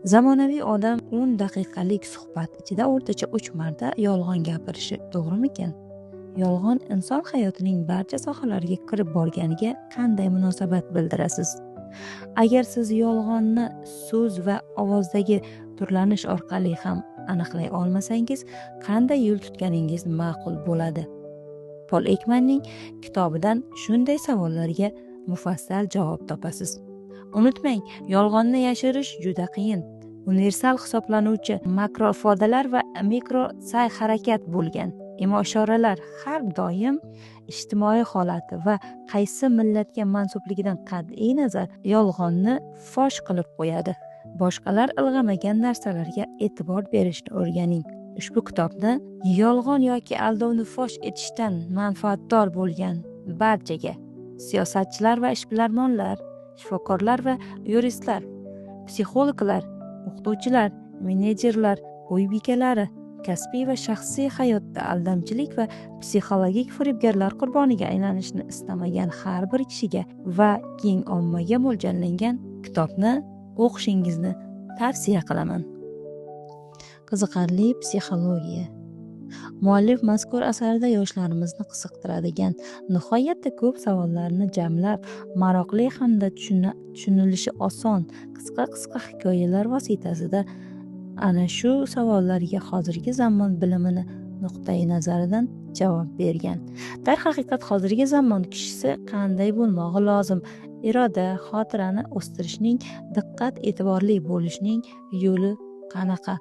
Zamonaviy odam 10 daqiqalik suhbat ichida o'rtacha 3 marta yolg'on gapirishi to'g'rimikan? Yolg'on inson hayotining barcha sohalariga kirib borganiga qanday munosabat bildirasiz? Agar siz yolg'onni so'z va ovozdagi turlanish orqali ham aniqlay olmasangiz, qanday yo'l tutganingiz ma'qul bo'ladi? Pol Ekmanning kitobidan shunday savollarga mufassal javob topasiz. Unutmang, yolg'onni yashirish juda qiyin. Universal hisoblanuvchi makroifodalar va mikro sa'y-harakat bo'lgan imo-ishoralar har doim ijtimoiy holati va qaysi millatga mansubligidan qat'iy nazar yolg'onni fosh qilib qo'yadi. Boshqalar ilg'amagan narsalarga e'tibor berishni o'rganing. Ushbu kitobni yolg'on yoki aldovni fosh etishdan manfaatdor bo'lgan barchaga, siyosatchilar va ishbilarmonlar, shifokorlar va yuristlar, psixologlar, o'qituvchilar, menejerlar, uy bekalari, kasbiy va shaxsiy hayotda aldamchilik va psixologik firibgarlar qurboniga aylanishni istamagan har bir kishiga va keng ommaga mo'ljallangan kitobni o'qishingizni tavsiya qilaman. Qiziqarli psixologiya. Muallif mazkur asarda yoshlarimizni qiziqtiradigan nihoyatda ko'p savollarni jamlab, maroqli hamda tushunilishi oson qisqa hikoyalar vositasida ana shu savollarga hozirgi zamon bilimini nuqtai nazaridan javob bergan. Darhaqiqat hozirgi zamon kishisi qanday bo'lmog'i lozim? Iroda, xotirani o'stirishning, diqqat e'tiborli bo'lishning yo'li qanaqa?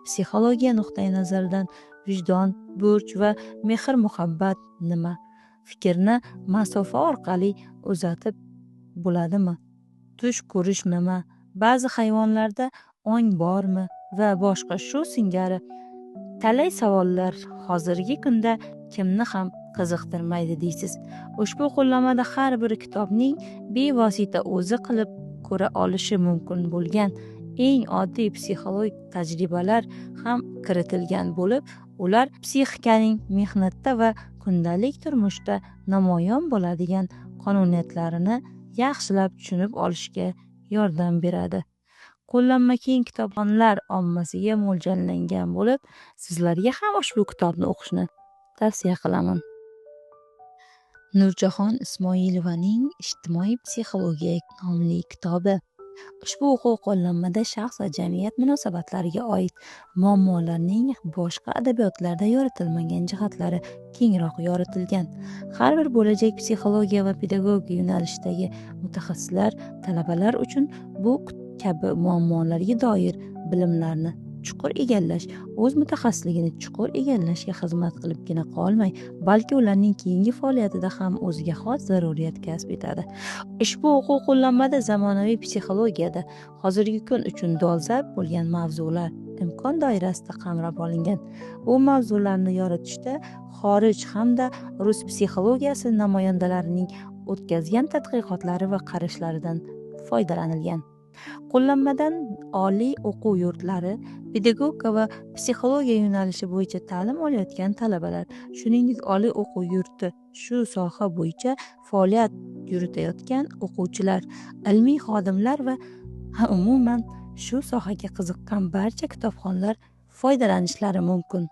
Psixologiya nuqtai nazaridan vijdon, burch va mehr-muhabbat nima? Fikrni masofa orqali uzatib bo'ladimi? Tush ko'rish nima? Ba'zi hayvonlarda ong bormi? Va boshqa shu singari talay savollar hozirgi kunda kimni ham qiziqtirmaydi deysiz. Ushbu qo'llanmada har bir kitobning bevosita o'zi qilib ko'ra olishi mumkin bo'lgan eng oddiy psixologik tajribalar ham kiritilgan bo'lib, ular psixikaning mehnatda va kundalik turmushda namoyon bo'ladigan qonuniyatlarini yaxshilab tushunib olishga yordam beradi. Qo'llanma keng kitobxonlar ommasiga mo'ljallangan bo'lib, sizlarga ham ushbu kitobni o'qishni tavsiya qilaman. Nurjahon Ismoilovaning Ijtimoiy psixologiya nomli kitobi. Ushbu o'quv qo'llanmada shaxs va jamiyat munosabatlariga oid muammolarning boshqa adabiyotlarda yoritilmagan jihatlari kengroq yoritilgan. Har bir bo'lajak psixologiya va pedagogiya yo'nalishdagi mutaxassislar talabalar uchun bu kabi muammolarga doir bilimlarni chuqur egallash, o'z mutaxassisligini chuqur egallashga xizmat qilibgina qolmay, balki ularning keyingi faoliyatida ham o'ziga xos zaruriyat kasb etadi. Ushbu o'quv qo'llanmada zamonaviy psixologiyada hozirgi kun uchun dolzarb bo'lgan mavzular imkon doirasida qamrab olingan. Bu mavzularni yoritishda xorij hamda rus psixologiyasi namoyandalarining o'tkazgan tadqiqotlari va qarashlaridan foydalanilgan. Qo'llanmadan oliy o'quv yurtlari, pedagogika va psixologiya yo'nalishi bo'yicha ta'lim olayotgan talabalar, shuningdek oliy o'quv yurti shu soha bo'yicha faoliyat yuritayotgan o'quvchilar, ilmiy xodimlar va umuman shu sohaga qiziqqan barcha kitobxonlar foydalanishlari mumkin.